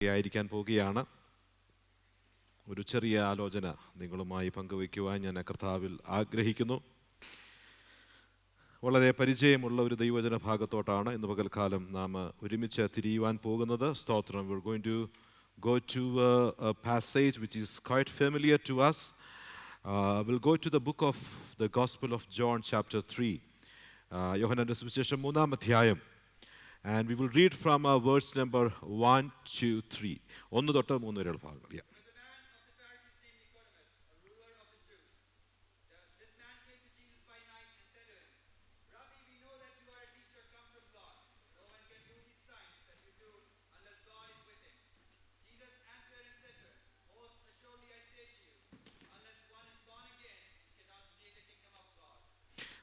ആയിരിക്കാൻ പോകുകയാണ്. ഒരു ചെറിയ ആലോചന നിങ്ങളുമായി പങ്കുവയ്ക്കുവാൻ ഞാൻ കർത്താവിൽ ആഗ്രഹിക്കുന്നു. വളരെ പരിചയമുള്ള ഒരു ദൈവവചന ഭാഗത്തോട്ടാണ് ഇന്ന് പകൽക്കാലം നാം ഒരുമിച്ച് തിരിയുവാൻ പോകുന്നത്. സ്തോത്രം. We're going to go to a passage which is quite familiar to us. We'll go to the book of the Gospel of John chapter 3. യോഹന്നാന്റെ സുവിശേഷം 3-ാം അധ്യായം. And we will read from verse number 1 to 3. 1 തൊട്ട് 3 വരെയുള്ള ഭാഗങ്ങൾ. Yeah.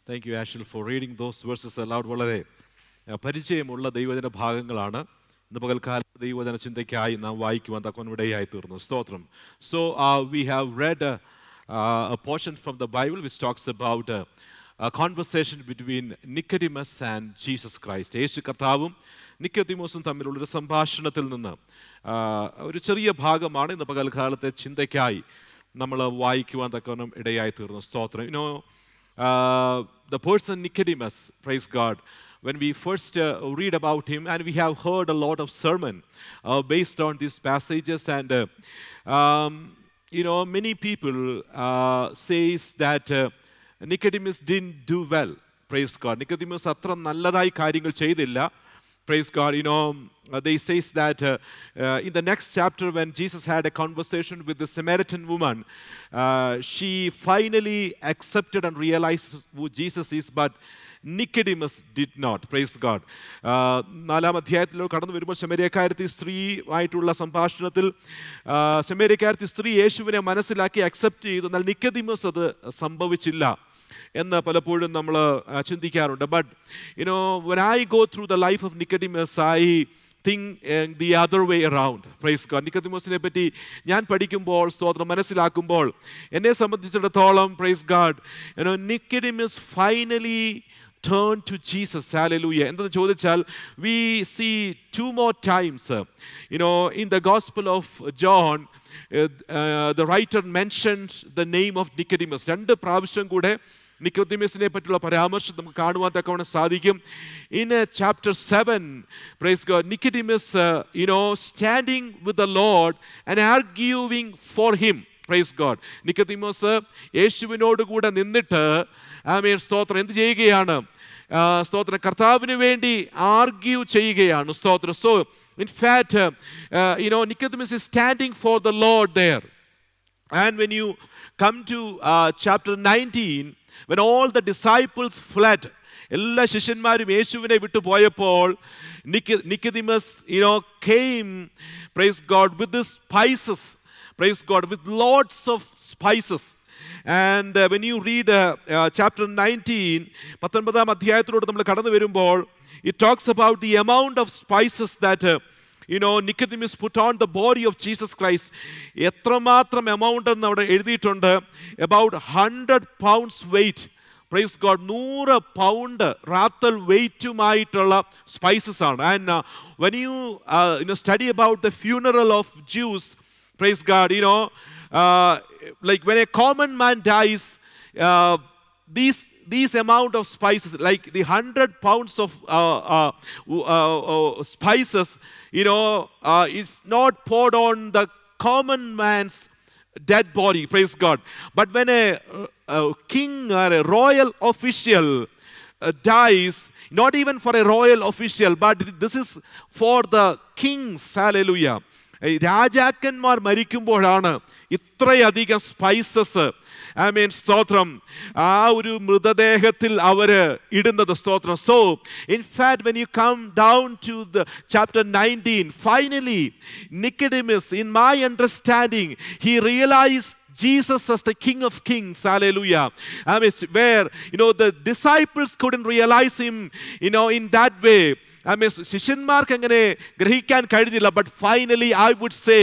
Thank you, Ashil, for reading those verses aloud. വളരെ പരിചയമുള്ള ദൈവവചന ഭാഗങ്ങളാണ്. ഇന്ന് പകൽക്കാലത്ത് ദൈവവചന ചിന്തയ്ക്കായി നാം വായിക്കുവാൻ തക്കവണ്ണം തീർന്നു. സ്തോത്രം. So we have read a portion from the Bible which talks about a conversation between Nicodemus and Jesus Christ. യേശു കർത്താവും നിക്കോദീമോസും തമ്മിലുള്ളൊരു സംഭാഷണത്തിൽ നിന്ന് ഒരു ചെറിയ ഭാഗമാണ് ഇന്ന് പകൽക്കാലത്തെ ചിന്തയ്ക്കായി നമ്മൾ വായിക്കുവാൻ തക്കവണ്ണം ഇടയായി തീർന്നു. സ്തോത്രം. You know, the person Nicodemus, praise God, when we first read about him, and we have heard a lot of sermon based on these passages, and you know, many people says that Nicodemus didn't do well. Praise God. Nicodemus അത്ര നല്ലതായി കാര്യങ്ങൾ ചെയ്തില്ല. Praise God. You know, they says that in the next chapter, when Jesus had a conversation with the Samaritan woman, she finally accepted and realized who Jesus is, but Nicodemus did not. Praise God. 4-ാം അധ്യായത്തിലോ കടന്നു വരുമ്പോൾ ശമര്യക്കാരത്തി സ്ത്രീ ആയിട്ടുള്ള സംഭാഷണത്തിൽ ശമര്യക്കാരത്തി സ്ത്രീ യേശുവിനെ മനസ്സിലാക്കി accept ചെയ്തു. എന്നാൽ നിക്കോദീമസ് അത് സംഭവിച്ചില്ല എന്ന് പലപ്പോഴും നമ്മൾ ചിന്തിക്കാറുണ്ട്. But you know, when I go through the life of Nicodemus, I think the other way around. Praise God. നിക്കോദീമോസിനെ പറ്റി ഞാൻ പഠിക്കുമ്പോൾ, സ്തോത്രം, മനസ്സിലാക്കുമ്പോൾ എന്നെ സംബന്ധിച്ചിടത്തോളം, praise God, you know, Nicodemus finally turned to Jesus. Hallelujah. എന്തെന്ന് ചോദിച്ചാൽ, we see 2 more times, you know, in the Gospel of John, the writer mentioned the name of Nicodemus. 2 പ്രാവശ്യം കൂടെ നിക്കോദീമസിനെ പറ്റിയുള്ള പരാമർശം നമുക്ക് കാണുവാൻ തക്കവണ്ണം സാധിക്കും. In chapter 7, praise God, Nicodemus, you know, standing with the Lord and arguing for him. Praise God. നിക്കോദീമോസ് യേശുവിനോട് കൂടെ നിന്നിട്ട് ആമേൻ സ്തോത്രം എന്ത് ചെയ്യുകയാണ്? സ്തോത്രം കർത്താവിന് വേണ്ടി ആർഗ്യൂ ചെയ്യുകയാണ്. സ്തോത്രം. So in fact, you know, Nicodemus is standing for the Lord there. And when you come to chapter 19, when all the disciples fled, എല്ലാ ശിഷ്യന്മാരും യേശുവിനെ വിട്ടു പോയപ്പോൾ Nicodemus, you know, came, praise God, with the spices, praise God, with lots of spices. And when you read chapter 19, 19-ാം അധ്യായത്തിലൂടെ നമ്മൾ കടന്നു വരുമ്പോൾ, it talks about the amount of spices that you know, Nicodemus put on the body of Jesus Christ. എത്രമാത്രം amount എന്ന് അവിടെ എഴുതിയിട്ടുണ്ട്. About 100 pounds weight. Praise God. 100 pound റാത്തൽ വെയിറ്റുമായിട്ടുള്ള spices ആണ്. And when you you know, study about the funeral of Jews, praise God, you know, like when a common man dies, these amount of spices, like the 100 pounds of spices, you know, it's not poured on the common man's dead body. Praise God. But when a king or a royal official dies, not even for a royal official, but this is for the kings. Hallelujah. രാജാക്കന്മാർ മരിക്കുമ്പോഴാണ് ഇത്രയധികം spices, ആമേൻ സ്തോത്രം, ആ ഒരു മൃതദേഹത്തിൽ അവർ ഇടുന്നത്. സ്തോത്രം. So in fact, when you come down to the chapter 19, finally Nicodemus, in my understanding, he realized Jesus as the King of Kings. Hallelujah. I mean, where, you know, the disciples couldn't realize him, you know, in that way. ശിഷ്യന്മാർക്ക് അങ്ങനെ ഗ്രഹിക്കാൻ കഴിഞ്ഞില്ല. But finally I would say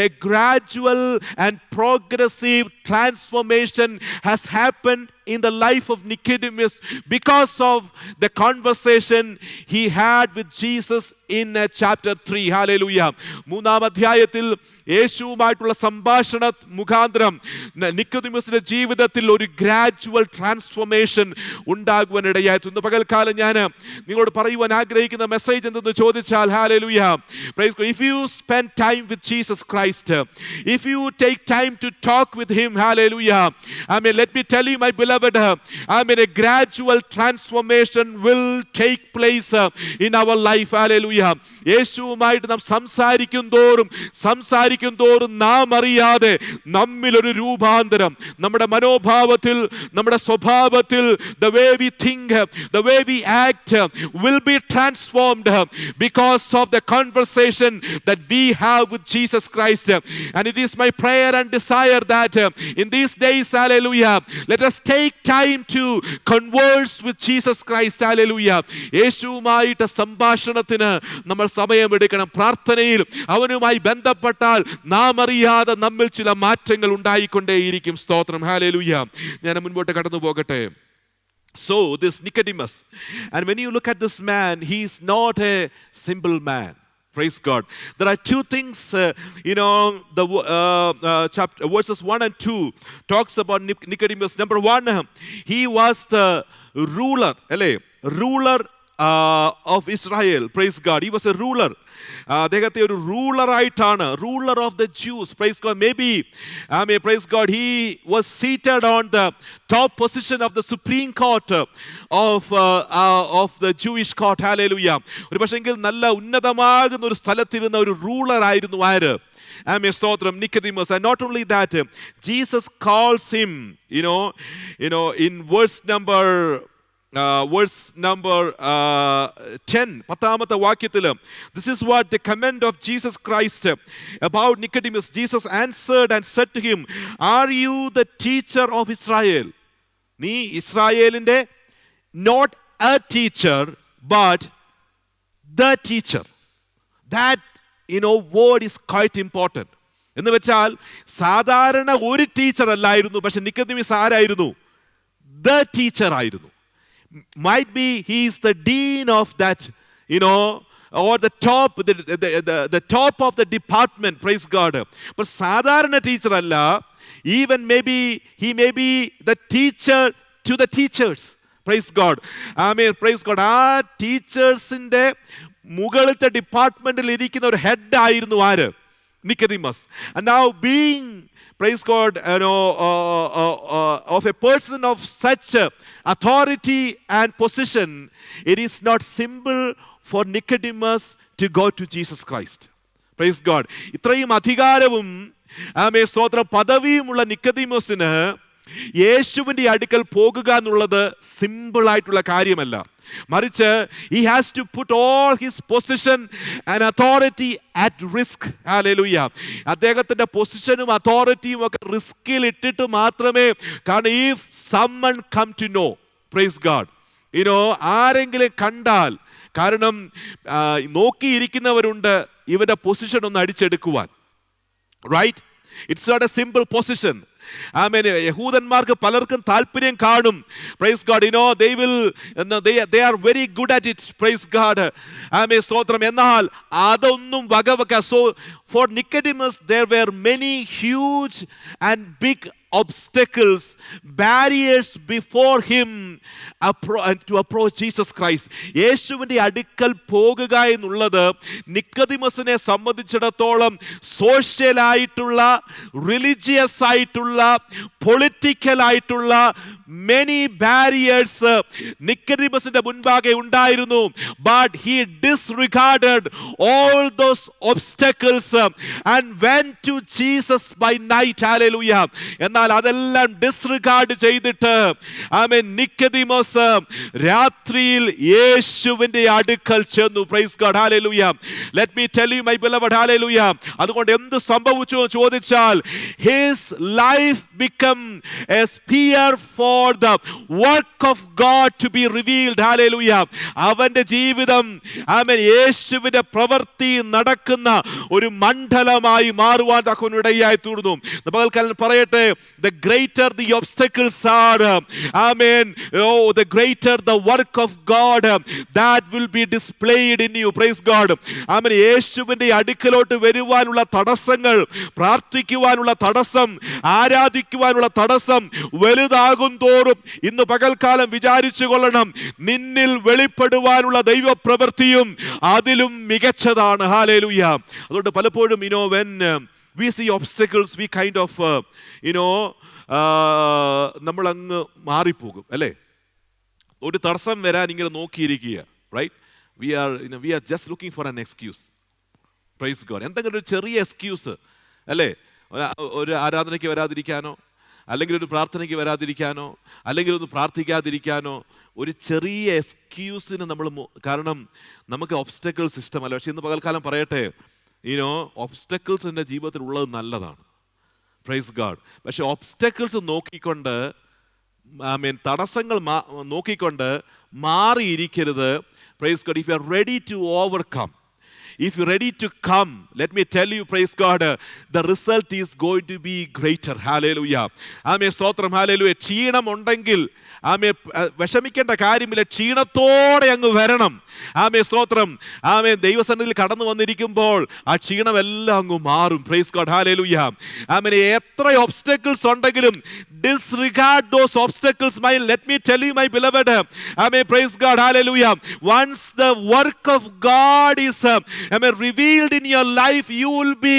a gradual and progressive transformation has happened in the life of Nicodemus because of the conversation he had with Jesus in chapter 3. Hallelujah. മൂന്നാം അധ്യായത്തിൽ യേശുവുമായിട്ടുള്ള സംഭാഷണ മുഖാന്തരം നിക്കോദിമസിന്റെ ജീവിതത്തിൽ ഒരു ഗ്രാജുവൽ ട്രാൻസ്ഫോർമേഷൻ ഉണ്ടാകുവാനിടയായി. ഇന്ന് പകൽക്കാലം ഞാൻ നിങ്ങളോട് പറയുവാൻ ആഗ്രഹിക്കുന്ന മെസ്സേജ് എന്തെന്ന് ചോദിച്ചാൽ, hallelujah, praise God, if you spend time with Jesus Christ, if you take time to talk with him, hallelujah, let me tell you, my beloved, a gradual transformation will take place in our life. Hallelujah. യേശുവുമായിട്ട് നാം സംസാരിക്കും തോറും നാം അറിയാതെ നമ്മിൽ ഒരു രൂപാന്തരം, നമ്മുടെ മനോഭാവത്തിൽ, നമ്മുടെ സ്വഭാവത്തിൽ, the way we think, the way we act will be transformed because of the conversation that we have with Jesus Christ. And it is my prayer and desire that in these days, hallelujah, let us take time to converse with Jesus Christ. Hallelujah. യേശുവുമായിട്ട് സംഭാഷണത്തിന് നമ്മൾ സമയമെടുക്കണം. പ്രാർത്ഥനയിൽ അവനുമായി ബന്ധപ്പെട്ടാൽ നാം അറിയാതെ നമ്മിൽ ചില മാറ്റങ്ങൾ ഉണ്ടായിക്കൊണ്ടേയിരിക്കും. സ്തോത്രം. Hallelujah. ഞാൻ മുൻപോട്ട് കടന്നു പോകട്ടെ. So this Nicodemus, and when you look at this man, he is not a simple man. Praise God. There are two things, the chapter verses 1 and 2 talks about Nicodemus. Number one, he was the ruler of Israel. Praise God. He was a ruler. അദ്ദേഹത്തെ ഒരു റൂളറായിട്ടാണ്, ruler of the Jews. Praise God. Maybe praise God, he was seated on the top position of the supreme court of the Jewish court. Hallelujah. ഒരു പക്ഷെങ്കിൽ നല്ല ഉന്നതമാകുന്ന ഒരു സ്ഥലത്തിരുന്ന ഒരു ruler ആയിരുന്നു ആര്? സ്തോത്രം, Nicodemus. And not only that, Jesus calls him, in verse number 10, പത്താമത്തെ വാക്യത്തിൽ, this is what the comment of Jesus Christ about Nicodemus. Jesus answered and said to him, are you the teacher of Israel? നീ ഇസ്രായേലിന്റെ not a teacher but the teacher. That word is quite important. എന്ന് വെച്ചാൽ സാധാരണ ഒരു teacher അല്ലായിരുന്നു, പക്ഷെ Nicodemus ആരായിരുന്നു? the teacher ആയിരുന്നു. Might be he is the dean of that, or the top of the department. Praise God. But sadharana teacher alla, even maybe he may be the teacher to the teachers. Praise God. Praise God. ആ ടീച്ചേഴ്സിന്റെ മുകളിലത്തെ ഡിപ്പാർട്ട്മെന്റിൽ ഇരിക്കുന്ന ഒരു head ആയിരുന്നു ആര്? Nicodemus. And now being, praise God, of a person of such authority and position, it is not simple for Nicodemus to go to Jesus Christ. Praise God. ഇത്രയും അധികാരവും സ്തോത്രം പദവിയുമുള്ള നിക്കോദിമസിന് യേശുവിന്റെ അടുക്കൽ പോകുക എന്നുള്ളത് സിമ്പിൾ ആയിട്ടുള്ള കാര്യമല്ല. മറിച്ച് he has to put all his position and authority at risk. Hallelujah. അദ്ദേഹത്തിന്റെ പൊസിഷനും അതോറിറ്റിയും ഒക്കെ റിസ്കിൽ ഇട്ടിട്ട് മാത്രമേ, കാരണം if someone come to know, praise God, ആരെങ്കിലും കണ്ടാൽ, കാരണം നോക്കിയിരിക്കുന്നവരുണ്ട് ഇവന്റെ പൊസിഷൻ ഒന്ന് അടിച്ചെടുക്കുവാൻ. Right? It's not a simple position. യഹൂദന്മാർക്ക് പലർക്കും താല്പര്യം കാണും. Praise God. they are very good at it. Praise God. സ്തോത്രം. എന്നാൽ അതൊന്നും വകവെക്ക. So for Nicodemus there were many huge and big obstacles, barriers before him to approach Jesus Christ. യേശുവിന്റെ അടുക്കൽ പോകുക എന്നുള്ളത് നിക്കോദിമസിനെ സംബന്ധിച്ചിടത്തോളം സോഷ്യൽ ആയിട്ടുള്ള, റിലീജിയസ് ആയിട്ടുള്ള, പൊളിറ്റിക്കൽ ആയിട്ടുള്ള many barriers നിക്കോദിമസിന്റെ മുൻപാകെ ഉണ്ടായിരുന്നു. But he disregarded all those obstacles and went to Jesus by night. Hallelujah. എന്നാൽ അതെല്ലാം ഡിസ്റിഗാർഡ് ചെയ്തിട്ട് ആമേൻ നിക്കോദീമോസ് രാത്രിയിൽ യേശുവിന്റെ അടുക്കൽ ചെന്നു. Price God. Hallelujah. Let me tell you my beloved. Hallelujah. അതുകൊണ്ട് എന്ത് സംഭവിച്ചു എന്ന് ചോദിച്ചാൽ his life become a spear for the work of God to be revealed. Hallelujah. അവന്റെ ജീവിതം ആമേൻ യേശുവിന്റെ പ്രവൃത്തി നടക്കുന്ന ഒരു മണ്ഡലമായി മാറുവാൻ തക്കവനിടയായി തീർന്നു. പകൽക്കാലം പറയട്ടെ, the greater the obstacles are, amen, oh, the greater the work of God that will be displayed in you. Praise God. ആമേൻ. യേശുവിന്റെ അടുക്കലോട്ട് വരുവാനുള്ള തടസ്സങ്ങൾ, പ്രാർത്ഥിക്കുവാനുള്ള തടസ്സം, ആരാധിക്കുവാനുള്ള തടസ്സം വലുതാകും തോറും ഇന്ന് പകൽക്കാലം വിചാരിച്ചു കൊള്ളണം, നിന്നിൽ വെളിപ്പെടുവാനുള്ള ദൈവപ്രവൃത്തിയും അതിലും മികച്ചതാണ്. ഹല്ലേലൂയ. അതുകൊണ്ട് പലപ്പോഴും when we see obstacles we kind of നമ്മൾ അങ്ങ് മാറിപ്പോകും അല്ലേ? ഒരു തടസ്സം വരാൻ ഇങ്ങനെ നോക്കിയിരിക്കുക. Right? we are just looking for an excuse. Praise God. എന്തെങ്കിലും ഒരു ചെറിയ എക്സ്ക്യൂസ് അല്ലേ? ഒരു ആരാധനയ്ക്ക് വരാതിരിക്കാനോ, അല്ലെങ്കിൽ ഒരു പ്രാർത്ഥനയ്ക്ക് വരാതിരിക്കാനോ, അല്ലെങ്കിൽ ഒന്ന് പ്രാർത്ഥിക്കാതിരിക്കാനോ, ഒരു ചെറിയ എക്സ്ക്യൂസിന് നമ്മൾ കാരണം നമുക്ക് ഒബ്സ്റ്റക്കിൾസ് ഇഷ്ടമല്ല. പക്ഷെ ഇന്ന് പകൽക്കാലം പറയട്ടെ, ഒബ്സ്റ്റക്കിൾസ് എൻ്റെ ജീവിതത്തിൽ ഉള്ളത് നല്ലതാണ്. Praise God. പക്ഷെ ഒബ്സ്റ്റക്കിൾസ് നോക്കിക്കൊണ്ട് തടസ്സങ്ങൾ നോക്കിക്കൊണ്ട് മാറിയിരിക്കരുത്. Praise God. If you are ready to overcome, if you're ready to come, let me tell you, praise God, the result is going to be greater. Hallelujah. ആമേൻ. സ്തോത്രം. ഹല്ലേലൂയ. ക്ഷീണം ഉണ്ടെങ്കിൽ ആമേൻ വിഷമിക്കേണ്ട കാര്യമില്ല, ക്ഷീണത്തോടെ അങ്ങ് വരണം. ആമേൻ. സ്തോത്രം. ആമേൻ. ദൈവസന്നിധിയിൽ കടന്നു വന്നിരിക്കുമ്പോൾ ആ ക്ഷീണമെല്ലാം അങ്ങ് മാറും. Price God. ഹല്ലേലൂയ. ആമേൻ. എത്ര ഒബ്സ്റ്റക്കിൾസ് ഉണ്ടെങ്കിലും disregard those obstacles. Let me tell you, my beloved, amen, praise God. Hallelujah. Once the work of God is revealed in your life, you will be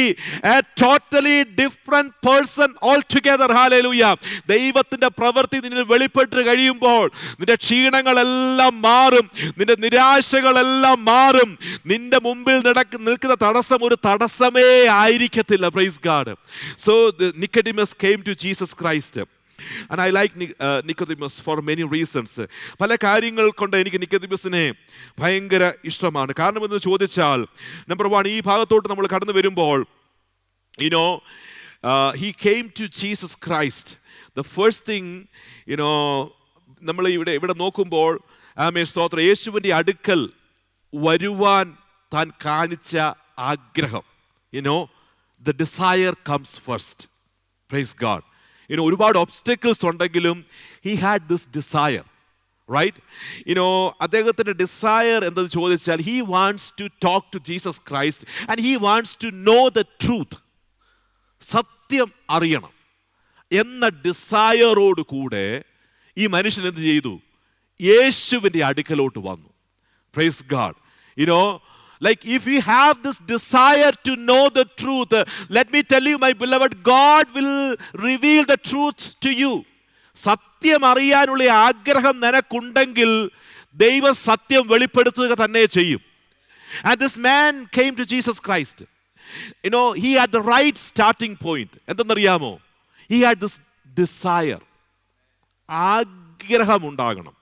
a totally different person altogether. Hallelujah. ദൈവത്തിന്റെ പ്രവൃത്തി നിന്നിൽ വെളിപ്പെട്ട് കഴിയുമ്പോൾ നിന്റെ ക്ഷീണങ്ങളെല്ലാം മാറും, നിന്റെ നിരാശകളെല്ലാം മാറും. നിന്റെ മുമ്പിൽ നിൽക്കുന്ന തടസ്സം ഒരു തടസ്സമേ ആയിരിക്കത്തില്ല. Praise God. So Nicodemus came to Jesus Christ. And I like Nicodemus for many reasons. പല കാര്യങ്ങൾ കൊണ്ട് എനിക്ക് നിക്കോദീമസിനെ ഭയങ്കര ഇഷ്ടമാണ്. കാരണം എന്ന് ചോദിച്ചാൽ, നമ്പർ 1, ഈ ഭാഗത്തോട്ട് നമ്മൾ കടന്നു വരുമ്പോൾ he came to Jesus Christ. The first thing നമ്മൾ ഇവിടെ നോക്കുമ്പോൾ ആമേൻ സ്തോത്രം, യേശുവിൻ്റെ അടുക്കൽ വരുവാൻ താൻ കാണിച്ച ആഗ്രഹം, the desire comes first. Praise God. ഒരുപാട് ഒബ്സ്റ്റക്കിൾസ് ഉണ്ടെങ്കിലും he had this desire, right? അദ്ദേഹത്തിന്റെ ഡിസയർ എന്തെന്ന് ചോദിച്ചാൽ, he wants to talk to Jesus Christ and he wants to know the truth. സത്യം അറിയണം എന്ന ഡിസയറോട് കൂടെ ഈ മനുഷ്യൻ എന്ത് ചെയ്തു? യേശുവിൻ്റെ അടുക്കലോട്ട് വന്നു. Praise God. Like if you have this desire to know the truth, let me tell you, my beloved, God will reveal the truth to you. സത്യം അറിയാനുള്ള ആഗ്രഹം നിനക്കുണ്ടെങ്കിൽ ദൈവം സത്യം വെളിപ്പെടുത്തുക തന്നെ ചെയ്യും. And this man came to Jesus Christ. He had the right starting point. എന്തെന്നറിയാമോ? He had this desire. ആഗ്രഹം ഉണ്ടാകണം.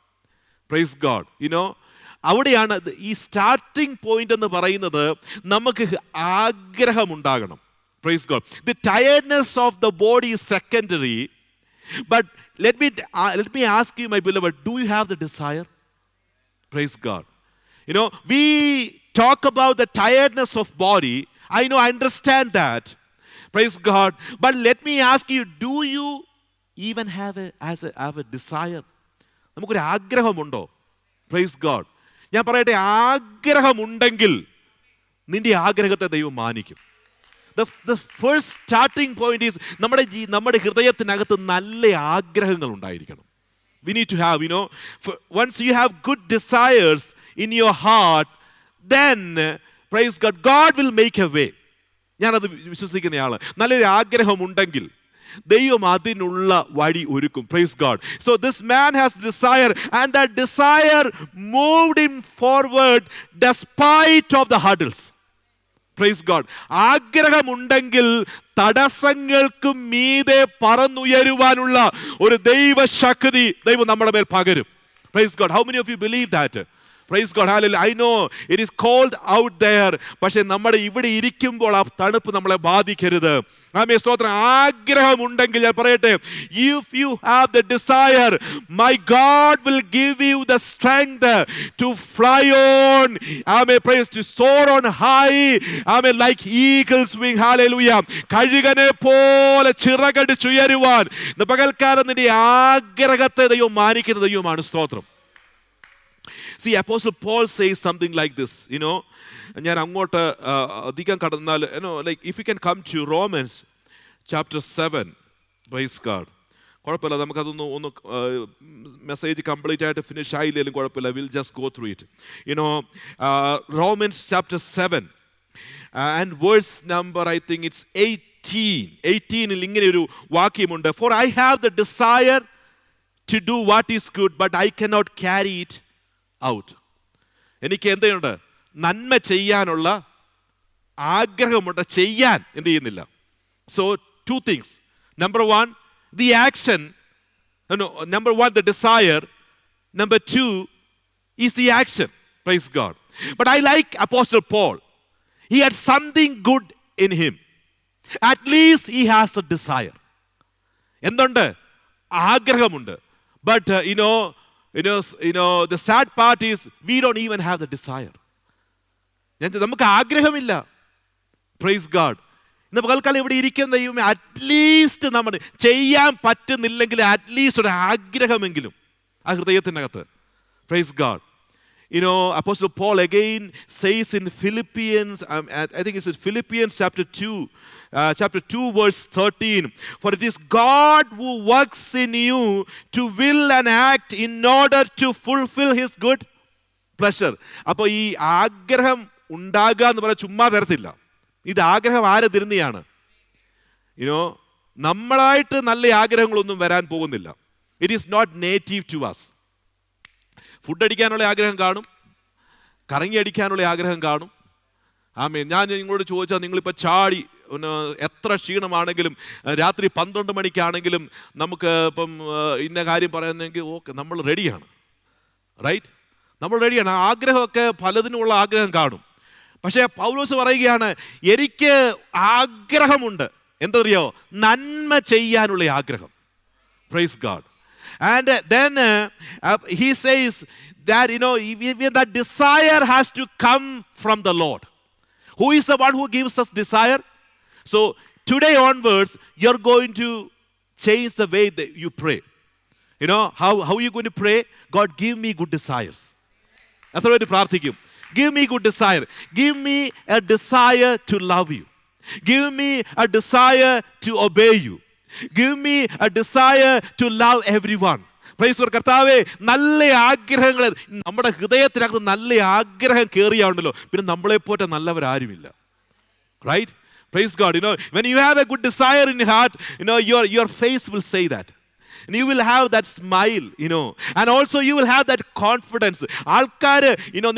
Praise God. അവിടെയാണ് ഈ സ്റ്റാർട്ടിംഗ് പോയിന്റ് എന്ന് പറയുന്നത്. നമുക്ക് ആഗ്രഹമുണ്ടാകണം. Praise God. The tiredness of the body is secondary, but let me ask you, my beloved, do you have the desire? Praise God. We talk about the tiredness of body. I understand that. Praise God. But let me ask you, do you even have a desire? നമുക്കൊരു ആഗ്രഹമുണ്ടോ? Praise God. ഞാൻ പറയട്ടെ, ആഗ്രഹമുണ്ടെങ്കിൽ നിന്റെ ആഗ്രഹത്തെ ദൈവം മാനിക്കും. The first starting point is നമ്മുടെ ഹൃദയത്തിനകത്ത് നല്ല ആഗ്രഹങ്ങൾ ഉണ്ടായിരിക്കണം. We need to have, once you have good desires in your heart, then, praise God, God will make a way. ഞാനത് വിശ്വസിക്കുന്നയാള്. നല്ലൊരു ആഗ്രഹമുണ്ടെങ്കിൽ ദൈവം അതിനുള്ള വഴി ഒരുക്കും. Praise God. So this man has desire, and that desire moved him forward despite of the hurdles. Praise God. ആഗ്രഹമുണ്ടെങ്കിൽ തടസ്സങ്ങൾക്ക് മീതെ പറന്നുയരുവാനുള്ള ഒരു ദൈവശക്തി ദൈവം നമ്മുടെ മേൽ പകരും. Praise God. How many of you believe that? Praise God, hallelujah. I know it is cold out there. പക്ഷെ നമ്മുടെ ഇവിടെ ഇരിക്കുമ്പോൾ ആ തണുപ്പ് നമ്മളെ ബാധിക്കരുത്. ആമേൻ, സ്തോത്രം. ആഗ്രഹമുണ്ടെങ്കിൽ ഞാൻ പറയട്ടെ, if you have the desire, my God will give you the strength to fly on. Amen, praise, to soar on high. Amen, like eagle's wing. Hallelujah. കഴുകനെ പോലെ ചിറകടിച്ചുയരുവാൻ ഇന്ന് പകൽക്കാലം നിന്റെ ആഗ്രഹത്തെ ദൈവം മാനിക്കുന്ന ദൈവമാണ്. സ്തോത്രം. See, Apostle Paul says something like this, ഞാൻ അങ്ങോട്ട് അധികം കടന്നാൽ, like if you can come to Romans chapter 7, praise God. കുഴപ്പമില്ല, നമുക്കതൊന്ന് മെസ്സേജ് കംപ്ലീറ്റ് ആയിട്ട് ഫിനിഷ് ആയില്ലെങ്കിലും കുഴപ്പമില്ല. We'll just go through it. Romans chapter 7 and verse number, I think it's 18. ഇങ്ങനെ ഒരു വാക്യമുണ്ട്. For I have the desire to do what is good, but I cannot carry it out. എനിക്ക് എന്തുണ്ട്? നന്മ ചെയ്യാനുള്ള ആഗ്രഹമുണ്ട്, ചെയ്യാൻ എന്ത് ചെയ്യുന്നില്ല. So 2 things. Number 1, the action. Number 1, the desire. Number 2 is the action. Praise God. But I like Apostle Paul. He had something good in him. At least he has the desire. എന്തുണ്ട്? ആഗ്രഹമുണ്ട്. But the sad part is we don't even have the desire. നമുക്ക് ആഗ്രഹമില്ല. Praise God. ഇന്ന് പകൽക്കാലം ഇവിടെ ഇരിക്കുന്ന ദൈവമേ, at least നമ്മൾ ചെയ്യാൻ പറ്റുന്നില്ലെങ്കിൽ അറ്റ്ലീസ്റ്റ് ഒരു ആഗ്രഹമെങ്കിലും ആ ഹൃദയത്തിനകത്ത്. Praise God. Apostle Paul again says in Philippians, I think it's in Philippians chapter 2 verse 13, for it is God who works in you to will and act in order to fulfill his good pleasure. അപ്പോൾ ഈ ആഗ്രഹം ഉണ്ടാകുക എന്ന് പറയാൻ ചുമ്മാ തരത്തില്ല. ഇത് ആഗ്രഹം ആരെ തരുന്നതാണ്? നമ്മളായിട്ട് നല്ല ആഗ്രഹങ്ങളൊന്നും വരാൻ പോകുന്നില്ല. It is not native to us. Food അടിക്കാനുള്ള ആഗ്രഹം കാണും, കറങ്ങി അടിക്കാനുള്ള ആഗ്രഹം കാണും. ആമേൻ. ഞാൻ നിങ്ങളോട് ചോദിച്ചാൽ നിങ്ങളിപ്പോൾ ചാടി എത്ര ക്ഷീണമാണെങ്കിലും രാത്രി 12 മണിക്കാണെങ്കിലും നമുക്ക് ഇപ്പം ഇന്ന കാര്യം പറയുന്നെങ്കിൽ ഓക്കെ, നമ്മൾ റെഡിയാണ്. റൈറ്റ്, നമ്മൾ റെഡിയാണ്. ആഗ്രഹമൊക്കെ പലതിനുമുള്ള ആഗ്രഹം കാണും. പക്ഷേ പൗലോസ് പറയുകയാണ്, എനിക്ക് ആഗ്രഹമുണ്ട്. എന്തറിയോ? നന്മ ചെയ്യാനുള്ള ആഗ്രഹം. Praise God. And then he says that that desire has to come from the Lord. Who is the one who gives us desire? So today onwards you're going to change the way that you pray. How are you going to pray? God, give me good desires. അത്രയായിട്ട് പ്രാർത്ഥിക്കും. Give me good desire. Give me a desire to love you. Give me a desire to obey you. Give me a desire to love everyone. Praise God. കർത്താവേ, നല്ല ആഗ്രഹങ്ങൾ നമ്മുടെ ഹൃദയത്തിനകത്ത് നല്ല ആഗ്രഹം കയറിയാണല്ലോ, പിന്നെ നമ്മളെ പോലെ നല്ലവരാരുമില്ല. Right? Praise God. When you have a good desire in your heart, your face will say that. And you will have that smile, and also you will have that confidence. ആൾക്കാർ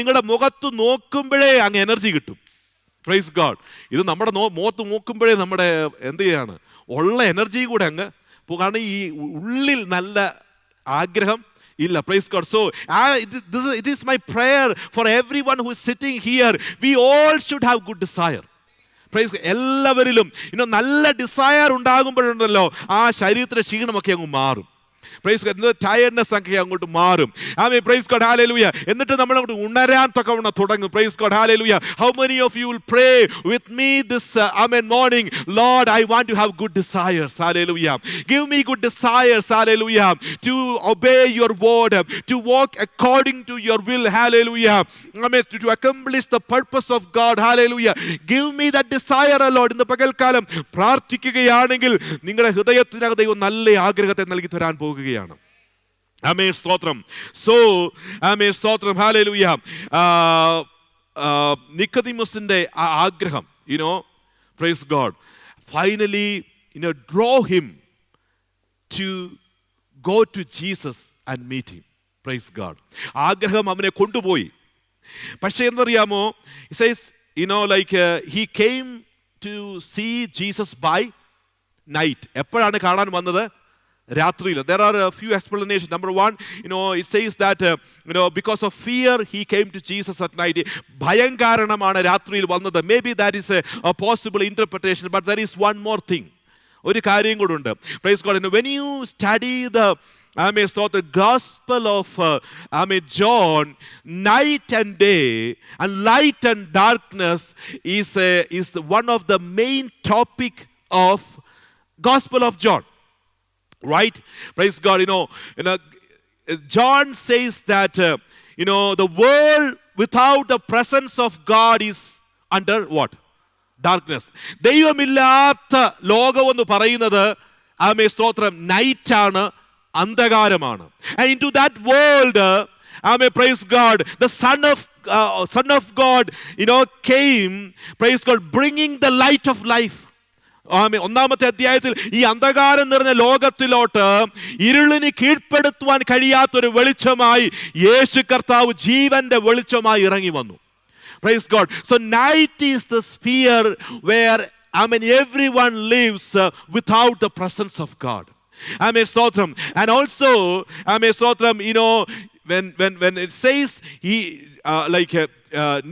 നിങ്ങളുടെ മുഖത്ത് നോക്കുമ്പോഴേ അങ്ങ് എനർജി കിട്ടും. Praise God. ഇത് നമ്മുടെ മുഖത്ത് നോക്കുമ്പോഴേ നമ്മുടെ എന്ത് ചെയ്യാണ്, ഉള്ള എനർജി കൂടെ അങ്ങ്. കാരണം ഈ ഉള്ളിൽ നല്ല ആഗ്രഹം ഇല്ല. Praise God. So it is my prayer for everyone who is sitting here. We all should have good desire. Praise God. എല്ലാവരിലും നല്ല ഡിസയർ ഉണ്ടാകുമ്പോഴുണ്ടല്ലോ ആ ശരീരത്തിലെ ക്ഷീണമൊക്കെ അങ്ങ് മാറും. Praise God. ടയർഡ്നെസ് ഒക്കെ അങ്ങോട്ട് മാറും. ആമേൻ. Praise God. ഹല്ലേലൂയ. എന്നിട്ട് നമ്മൾ അങ്ങോട്ട് ഉണരാൻ തക്കവണ്ണം തുടങ്ങും. Praise God. ഹല്ലേലൂയ. How many of you will pray with me this morning? Lord, I want to have good desires. Hallelujah. Give me good desires. Hallelujah. To obey your word, to walk according to your will. Hallelujah. Amen. To accomplish the purpose of God. Hallelujah. Give me that desire, Lord. ഇന്ന് പകൽക്കാലം പ്രാർത്ഥിക്കുകയാണെങ്കിൽ നിങ്ങളുടെ ഹൃദയത്തിനകത്ത് ദൈവം നല്ല ആഗ്രഹത്തെ നൽകി തരാൻ പോകുകയാണ്. ആമേൻ. സ്തോത്രം. സോ ആമേൻ. സ്തോത്രം. ഹല്ലേലൂയ. നിക്കോദീമസിന്റെ ആ ആഗ്രഹം, praise God, finally draw him to go to Jesus and meet him. Praise God. ആഗ്രഹം അവനെ കൊണ്ടുപോയി. പക്ഷേ എന്തറിയാമോ? It says he came to see Jesus by night. എപ്പോഴാണ് കാണാൻ വന്നത്? രാത്രിയിൽ. There are a few explanations. Number one, it says that because of fear he came to Jesus at night. ഭയം കാരണമാണ് രാത്രിയിൽ വന്നത്. Maybe that is a possible interpretation, but there is one more thing. ഒരു കാര്യം കൂടുണ്ട്. Praise God. When you study the gospel of John, night and day and light and darkness is one of the main topic of gospel of John. Right? Praise God. John says that the world without the presence of God is under what? Darkness. ദൈവമില്ലാത്ത ലോകമെന്ന് പറയുന്നത് സ്തോത്രം night ആണ്, അന്ധകാരമാണ്. And into that world, praise God, the Son of God, came, praise God, bringing the light of life. ഒന്നാമത്തെ അധ്യായത്തിൽ ഈ അന്ധകാരം നിറഞ്ഞ ലോകത്തിലോട്ട് ഇരുളിന് കീഴ്പ്പെടുത്തുവാൻ കഴിയാത്തൊരു വെളിച്ചമായി യേശു കർത്താവ് ജീവന്റെ വെളിച്ചമായി ഇറങ്ങി വന്നു. Praise God. So night is the sphere where everyone lives without the presence of God. Stotram. And also Stotram, when it says he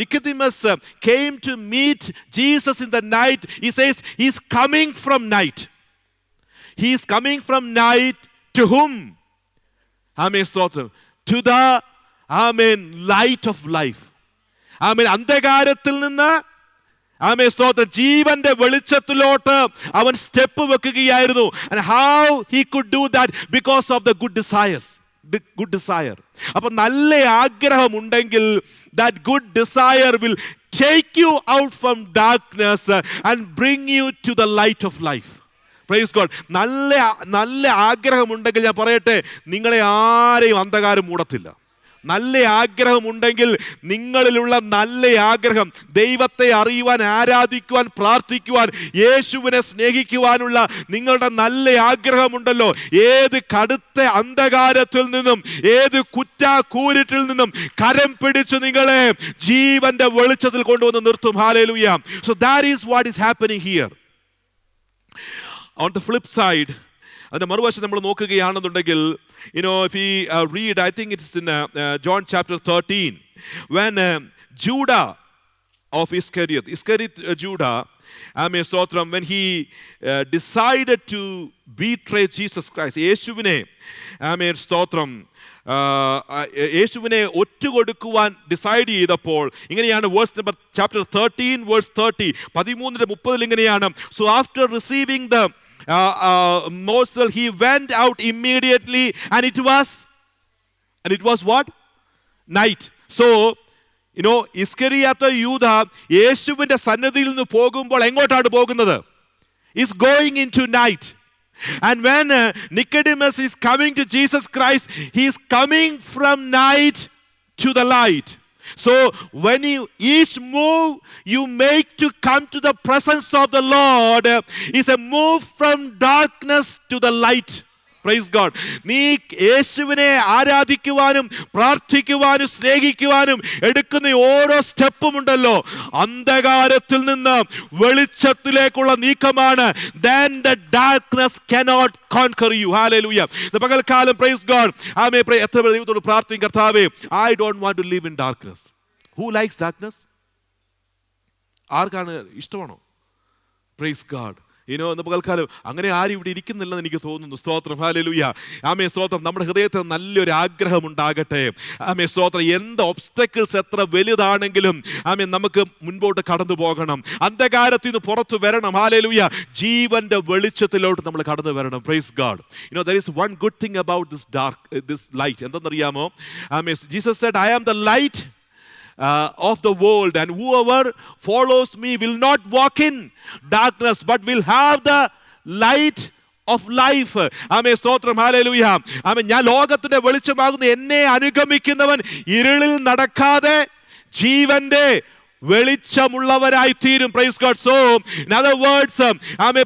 Nicodemus came to meet Jesus in the night, he says he's coming from night. He's coming from night to whom? Stotram. To the light of life. അന്ധകാരത്തിൽ നിന്ന് സ്തോത്രം ജീവന്റെ വെളിച്ചത്തിലോട്ട് അവൻ step വെക്കുകയായിരുന്നു. And how he could do that? Because of the good desires. Good desire. അപ്പൊ നല്ല ആഗ്രഹം ഉണ്ടെങ്കിൽ that good desire will take you out from darkness and bring you to the light of life. Praise God. നല്ല ആഗ്രഹമുണ്ടെങ്കിൽ ഞാൻ പറയട്ടെ, നിങ്ങളെ ആരെയും അന്ധകാരം മൂടത്തില്ല. നല്ല ആഗ്രഹമുണ്ടെങ്കിൽ, നിങ്ങളിലുള്ള നല്ല ആഗ്രഹം ദൈവത്തെ അറിയുവാൻ, ആരാധിക്കുവാൻ, പ്രാർത്ഥിക്കുവാൻ, യേശുവിനെ സ്നേഹിക്കുവാനുള്ള നിങ്ങളുടെ നല്ല ആഗ്രഹമുണ്ടല്ലോ, ഏത് കടുത്ത അന്ധകാരത്തിൽ നിന്നും, ഏത് കുറ്റാക്കൂരിട്ടിൽ നിന്നും കരം പിടിച്ച് നിങ്ങളെ ജീവന്റെ വെളിച്ചത്തിൽ കൊണ്ടുവന്ന് നിർത്തും. Hallelujah. So that is what is happening here. On the flip side, അതിന്റെ മറുവശം നമ്മൾ നോക്കുകയാണെന്നുണ്ടെങ്കിൽ, if we read, I think it's in John chapter 13, when Judah of Iscariot Judah, Stotram, when he decided to betray Jesus Christ, യേശുവിനെ സ്തോത്രം യേശുവിനെ ഒറ്റുകൊടുക്കുവാൻ decide ചെയ്തപ്പോൾ ഇങ്ങനെയാണ് verse number chapter 13 verse 30, 13:30 ഇങ്ങനെയാണ്. So after receiving the morsel, he went out immediately, and it was what? Night. So ഇസ്കറിയാത്ത യൂദ യേശുവിന്റെ സന്നിധിയിൽ നിന്ന് പോകുമ്പോൾ എങ്ങോട്ടാണ് പോകുന്നത്? Is going into night. And when Nicodemus is coming to Jesus Christ, he is coming from night to the light. So when each move you make to come to the presence of the Lord is a move from darkness to the light. Praise God. നീ യേശുവിനെ ആരാധിക്കുവാനും പ്രാർത്ഥിക്കുവാനും സ്നേഹിക്കുവാനും എടുക്കുന്ന ഓരോ സ്റ്റെപ്പും ഉണ്ടല്ലോ, അന്ധകാരത്തിൽ നിന്ന് വെളിച്ചത്തിലേക്കുള്ള നീക്കമാണ്. Then the darkness cannot conquer you. Hallelujah. പകൽക്കാലം praise God. എത്ര പേർ ദൈവത്തോട് പ്രാർത്ഥിക്കും, കർത്താവേ, I don't want to live in darkness. Who likes darkness? ആർക്കാണ് ഇഷ്ടമാണോ? Praise God. ഇന്ന് പകൽക്കാലം അങ്ങനെ ആരും ഇവിടെ ഇരിക്കുന്നില്ലെന്ന് എനിക്ക് തോന്നുന്നു. സ്തോത്രം. ഹല്ലേലൂയ. സ്തോത്രം. നമ്മുടെ ഹൃദയത്തിൽ നല്ലൊരു ആഗ്രഹം ഉണ്ടാകട്ടെ. സ്തോത്രം. എന്ത് ഒബ്സ്റ്റക്കിൾസ് എത്ര വലുതാണെങ്കിലും നമുക്ക് മുൻപോട്ട് കടന്നു പോകണം. അന്ധകാരത്തിൽ നിന്ന് പുറത്തു വരണം. ഹല്ലേലൂയ. ജീവന്റെ വെളിച്ചത്തിലോട്ട് നമ്മൾ കടന്നു വരണം. Praise God. there is one good thing about this light. എന്തെന്നറിയാമോ? Jesus said, I am the light of the world, and whoever follows me will not walk in darkness but will have the light of life. സ്തോത്രം. Hallelujah. ഞാൻ ലോകത്തിന്റെ വെളിച്ചമാകുന്ന എന്നെ അനുഗമിക്കുന്നവൻ ഇരുളിൽ നടക്കാതെ ജീവന്റെ വെളിച്ചമുള്ളവരായി തീരും. Praise God. So in other words,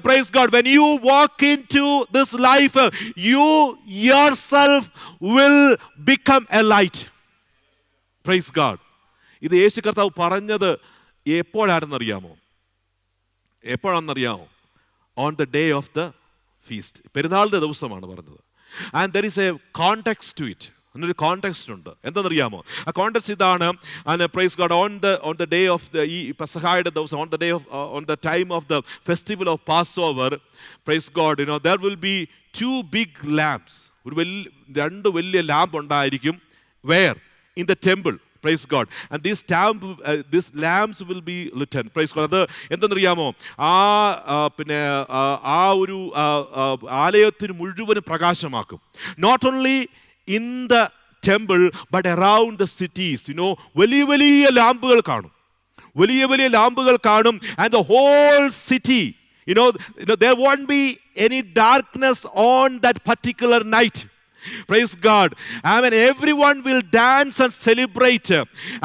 praise God, when you walk into this life, you yourself will become a light. Praise God. ഇത് യേശു കർത്താവ് പറഞ്ഞത് എപ്പോഴാണെന്നറിയാമോ? On the day of the feast, പെരുന്നാളിൻ്റെ ദിവസമാണ് പറഞ്ഞത്. And there is a context to it. അതിനൊരു context ഉണ്ട്. എന്താണെന്നറിയാമോ? ആ കോണ്ടെക്സ്റ്റ് ഇതാണ്. Praise God, on the day of the, ഈ പെസഹായുടെ ദിവസം, on the time of the festival of Passover, praise God, you know, there will be 2 big lamps. രണ്ട് വലിയ ലാമ്പ് ഉണ്ടായിരിക്കും. Where? In the temple. Praise God. And these lamps will be lit. Praise God. അത് എന്തെന്നറിയാമോ? പിന്നെ ആ ഒരു ആലയത്തിന് മുഴുവൻ പ്രകാശമാക്കും. Not only in the temple but around the cities. You know, വലിയ ലാമ്പുകൾ കാണും. വലിയ ലാമ്പുകൾ കാണും. And the whole city, you know, there won't be any darkness on that particular night. Praise God. Amen. Everyone will dance and celebrate.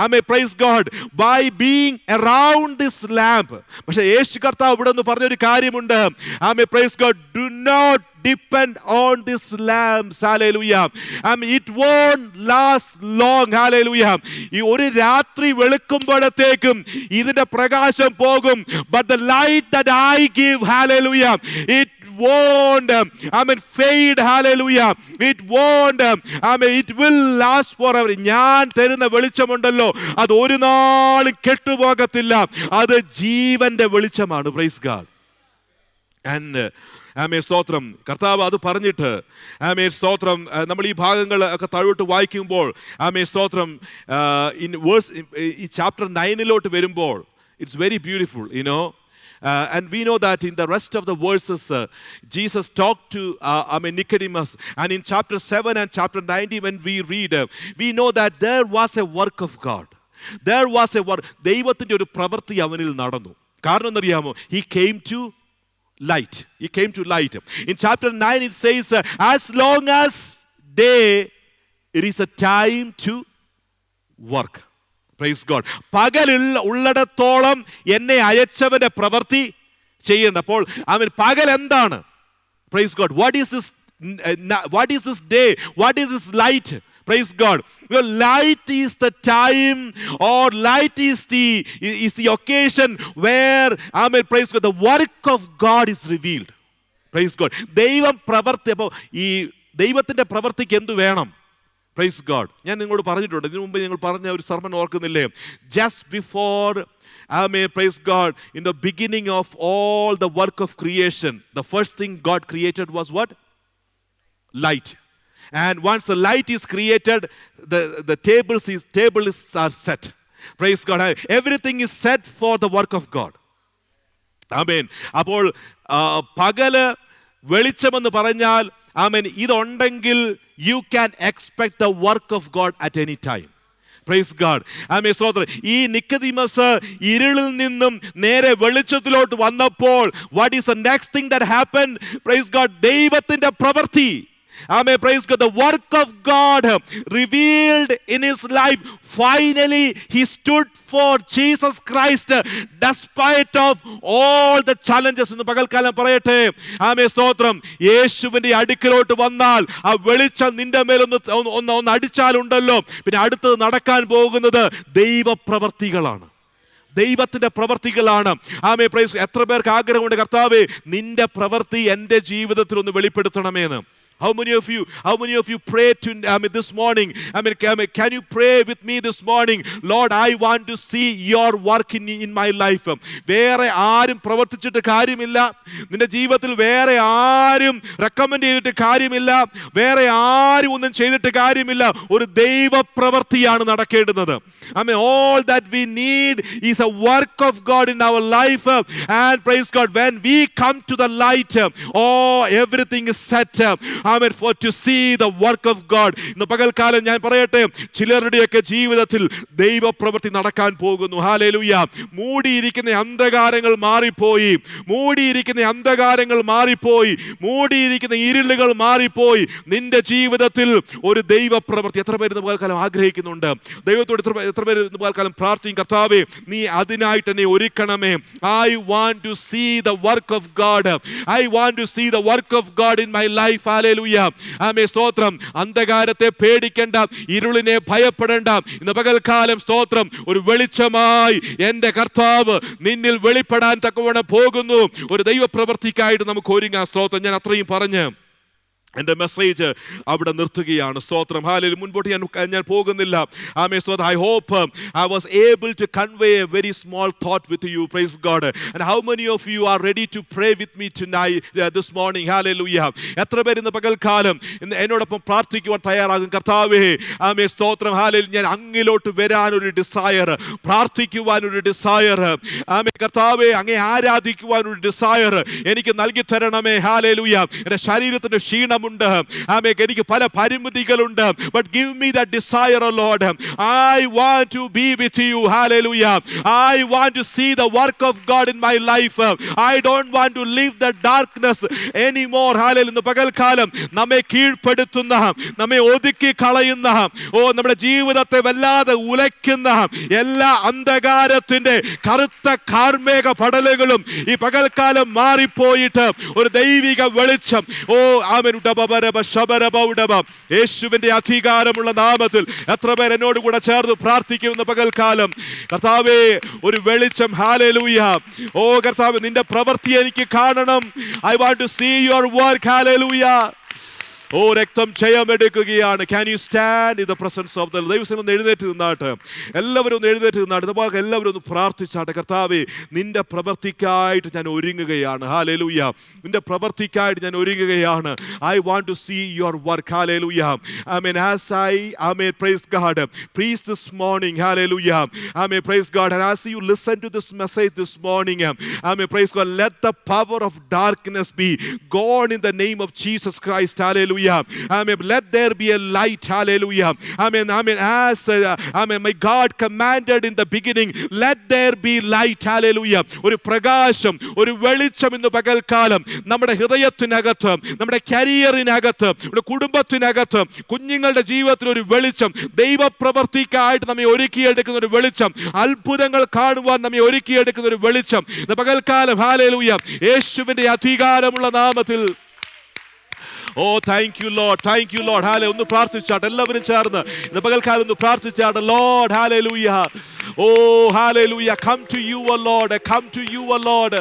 Amen. Praise God. By being around this lamp. പക്ഷേ യേശു കർത്താവ് ഇവിടെ ഒന്ന് പറഞ്ഞൊരു കാര്യമുണ്ട്. Amen. Praise God. Do not depend on this lamp. Hallelujah. It won't last long. Hallelujah. ഈ ഒരു രാത്രി വെളുക്കുമ്പോഴത്തേക്കും ഇതിന്റെ പ്രകാശം പോകും. But the light that I give, hallelujah, it won't fade. Hallelujah. It won't, it will last forever. ഞാൻ തരുന്ന വെളിച്ചമുണ്ടല്ലോ, അത് ഒരു നാളും കെട്ടുപോകത്തില്ല. അത് ജീവന്റെ വെളിച്ചമാണ്. Praise God. ആൻഡ് സ്തോത്രം. കർത്താവ് അത് പറഞ്ഞിട്ട് സ്തോത്രം, നമ്മൾ ഈ ഭാഗങ്ങൾ ഒക്കെ താഴോട്ട് വായിക്കുമ്പോൾ സ്തോത്രം, ഈ ചാപ്റ്റർ 9 വരുമ്പോൾ it's very beautiful, you know. And we know that in the rest of the verses, Jesus talked to Nicodemus. And in chapter 7 and chapter 90, when we read, we know that there was a work of God. There was a work. ദൈവത്തിൻ്റെ ഒരു പ്രവൃത്തി അവനിൽ നടന്നു. കാരണം എന്നറിയാമോ? He came to light. He came to light. In chapter 9, it says, as long as day, it is a time to work. Praise God. പകലിൽ ഉള്ളിടത്തോളം എന്നെ അയച്ചവന്റെ പ്രവൃത്തി ചെയ്യേണ്ട. അപ്പോൾ പകൽ എന്താണ്? Praise God. What is this day? What is this light? Praise God. Well, light is the time, or light is the occasion where, praise God, the work of God is revealed. Praise God. ദൈവം പ്രവൃത്തി. അപ്പോൾ ഈ ദൈവത്തിന്റെ പ്രവൃത്തിക്ക് എന്തു വേണം? Praise God. ഞാൻ നിങ്ങളോട് പറഞ്ഞിട്ടുണ്ട്, ഇതിനു മുമ്പ് നിങ്ങൾ പറഞ്ഞ ഒരു സർമൺ ഓർക്കുന്നില്ലേ? Just before, praise God, in the beginning of all the work of creation, the first thing God created was what? Light. And once the light is created, the tables are set. Praise God. Everything is set for the work of God. Amen. അപ്പോൾ പകല് വെളിച്ചമെന്ന് പറഞ്ഞാൽ, ഇതുണ്ടെങ്കിൽ you can expect the work of God at any time. Praise God. സ്തോത്രം. ഈ നിക്കോദീമസ് ഇരുളിൽ നിന്നും നേരെ വെളിച്ചത്തിലോട്ട് വന്നപ്പോൾ, what is the next thing that happened? Praise God. ദൈവത്തിന്റെ പ്രവൃത്തി. Praise God. The work of God revealed in his life. Finally, he stood for Jesus Christ despite of all the challenges. ഇന്ന് പകൽക്കാലം പറയട്ടെ, സ്തോത്രം, യേശുവിന്റെ അടുക്കലോട്ട് വന്നാൽ ആ വെളിച്ചം നിന്റെ മേലൊന്ന് അടിച്ചാലുണ്ടല്ലോ, പിന്നെ അടുത്തത് നടക്കാൻ പോകുന്നത് ദൈവപ്രവർത്തികളാണ്. ദൈവത്തിന്റെ പ്രവർത്തികളാണ്. എത്ര പേർക്ക് ആഗ്രഹമുണ്ട്, കർത്താവേ നിന്റെ പ്രവൃത്തി എൻ്റെ ജീവിതത്തിൽ ഒന്ന് വെളിപ്പെടുത്തണമെന്ന്. How many of you pray to this morning? Can you pray with me this morning? Lord, I want to see your work in my life. വേറെ ആരും പ്രവർത്തിച്ചിട്ട് കാര്യമില്ല. നിന്റെ ജീവിതത്തിൽ വേറെ ആരും റെക്കമെൻഡ് ചെയ്തിട്ട് കാര്യമില്ല. വേറെ ആരും ഒന്നും ചെയ്തിട്ട് കാര്യമില്ല. ഒരു ദൈവ പ്രവൃത്തിയാണ് നടക്കേണ്ടത്. All that we need is a work of God in our life. And praise God, when we come to the light, everything is set. For to see the work of God. ഇന്ന് പകൽക്കാലം ഞാൻ പറയട്ടെ, ചിലരുടെയൊക്കെ ജീവിതത്തിൽ ദൈവപ്രവൃത്തി നടക്കാൻ പോകുന്നു. Hallelujah. മൂടിയിരിക്കുന്ന അന്ധകാരങ്ങൾ മാറിപ്പോയി. മൂടിയിരിക്കുന്ന ഇരുളുകൾ മാറിപ്പോയി. നിന്റെ ജീവിതത്തിൽ ഒരു ദൈവപ്രവൃത്തി. എത്ര പേര് ഇന്ന് പകൽക്കാലം ആഗ്രഹിക്കുന്നുണ്ട്? ദൈവത്തോട് എത്ര പേര് ഇന്ന് പകൽക്കാലം പ്രാർത്ഥിക്കും, കർത്താവേ നീ അതിനായിട്ട് എന്നെ ഒരുക്കണമേ. I want to see the work of God. I want to see the work of God in my life. Hallelujah. ഹല്ലേലൂയ. ആമേൻ, സ്തോത്രം. അന്ധകാരത്തെ പേടിക്കേണ്ട, ഇരുളിനെ ഭയപ്പെടേണ്ട. ഇന്ന് പകൽക്കാലം സ്തോത്രം, ഒരു വെളിച്ചമായി എൻ്റെ കർത്താവ് നിന്നിൽ വെളിപ്പെടാൻ തക്കവണ്ണം പോകുന്നു. ഒരു ദൈവപ്രവൃത്തിക്കായിട്ട് നമുക്ക് ഒരുങ്ങാം. സ്തോത്രം. ഞാൻ അത്രയും പറഞ്ഞ് എൻ്റെ മെസ്സേജ് അവിടെ നിർത്തുകയാണ്. സ്തോത്രം. ഹാലേലൂയ. മുൻപോട്ട് ഞാൻ പോകുന്നില്ല. ആമേൻ, സ്തോത്രം. I hope I was able to convey a very small thought with you. Praise God. And how many of you are ready to pray with me tonight, this morning? Hallelujah. എത്ര പേര് ഇന്ന് പകൽക്കാലം എന്നോടൊപ്പം പ്രാർത്ഥിക്കുവാൻ തയ്യാറാകും? കർത്താവേ, ആമേൻ, സ്തോത്രം. ഹാലേലൂയ. ഞാൻ അങ്ങിലോട്ട് വരാൻ ഒരു ഡിസയർ, പ്രാർത്ഥിക്കുവാൻ ഒരു ഡിസയർ, ആമേൻ കർത്താവേ, അങ്ങേ ആരാധിക്കുവാൻ ഒരു ഡിസയർ എനിക്ക് നൽകി തരണമേ. ഹാലേലൂയ. എൻ്റെ ശരീരത്തിന്റെ ക്ഷീണം ഉണ്ട്, ആമേൻ, എനിക്ക് പല പരിമിതികളുണ്ട്. But give me that desire, oh Lord. I want to be with you. Hallelujah. I want to see the work of God in my life. I don't want to live the darkness anymore. Hallelujah. ഇന്ന് പകൽക്കാലം നമ്മെ കീഴ്പ്പെടുത്തുന്ന, നമ്മെ ഒതുക്കി കളയുന്ന, നമ്മുടെ ജീവിതത്തെ വല്ലാതെ ഉലയ്ക്കുന്ന എല്ലാ അന്ധകാരത്തിന്റെ കറുത്ത കാർമേഘ പടലുകളും ഈ പകൽക്കാലം മാറിപ്പോയിട്ട് ഒരു ദൈവിക വെളിച്ചം, ആമേൻ, യേശുവിന്റെ അധികാരമുള്ള നാമത്തിൽ എത്ര പേർ എന്നോട് കൂടെ ചേർന്ന് പ്രാർത്ഥിക്കുന്ന പകൽക്കാലം? കർത്താവേ, ഒരു വെളിച്ചം. ഹാലേലൂയ. കർത്താവേ, നിന്റെ പ്രവൃത്തി എനിക്ക് കാണണം. I want to see your work. ഹാലേലൂയ. രക്തം ജയമെടുക്കുകയാണ്. Can you stand in the presence of the ദൈവം? ഒന്ന് എഴുന്നേറ്റ് നിന്നാട്ട്, എല്ലാവരും ഒന്ന് എഴുന്നേറ്റ് നിന്നാട്ട്, നമുക്ക് എല്ലാവരും ഒന്ന് പ്രാർത്ഥിച്ചാട്ടെ. കർത്താവേ, നിന്റെ പ്രവൃത്തിക്കായിട്ട് ഞാൻ ഒരുങ്ങുകയാണ്. ഹല്ലേലൂയ. നിന്റെ പ്രവൃത്തിക്കായിട്ട് ഞാൻ ഒരുങ്ങുകയാണ്. I want to see your work. Hallelujah. Amen. As Amen, praise God, preach this morning. Hallelujah. Amen, praise God. And as you listen to this message this morning, Amen, praise God, let the power of darkness be gone in the name of Jesus Christ. Hallelujah. Amen. Let there be a light. Hallelujah. Amen. Amen. As Amen, my God commanded in the beginning, let there be light. Hallelujah. ഒരു പ്രകാശം, ഒരു വെളിച്ചം ഇന്ന് പകൽക്കാലം നമ്മുടെ ഹൃദയത്തിനകത്ത്, നമ്മുടെ കരിയറിനകത്ത്, നമ്മുടെ കുടുംബത്തിനകത്ത്, കുഞ്ഞുങ്ങളുടെ ജീവിതത്തിൽ ഒരു വെളിച്ചം, ദൈവപ്രവർത്തിക്കായിട്ട് നമ്മെ ഒരുക്കിയെടുക്കുന്ന ഒരു വെളിച്ചം, അത്ഭുതങ്ങൾ കാണുവാൻ നമ്മെ ഒരുക്കിയെടുക്കുന്ന ഒരു വെളിച്ചം ഇന്ന് പകൽക്കാലം. ഹല്ലേലൂയ. യേശുവിന്റെ അധികാരമുള്ള നാമത്തിൽ. Thank you Lord, thank you Lord. ഹാലേ, ഒന്ന് പ്രാർത്ഥിച്ചാട്ടെ എല്ലാവരും ചേർന്ന് ഇന്ന് പകൽക്കാലം ഒന്ന് പ്രാർത്ഥിച്ചാട്ടെ. ലോർഡ്, ഹാലേലൂയ. ഹാലേലൂയ. Come to you O Lord, come to you O Lord.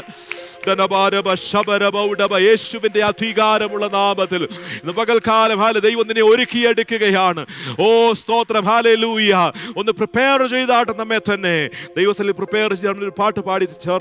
യേശുവിന്റെ അധികാരമുള്ള നാമത്തിൽ ഇന്ന് പകൽക്കാലം ഹാലെ ദൈവം നിന്നെ ഒരുക്കിയെടുക്കുകയാണ്. സ്തോത്രം. ഹാലേലൂയ. ഒന്ന് പ്രിപ്പയർ ചെയ്താട്ടെ നമ്മെ തന്നെ. ദൈവത്തിൽ പ്രിപ്പയർ ചെയ്ത് ഒരു പാട്ട് പാടി ചേർന്ന്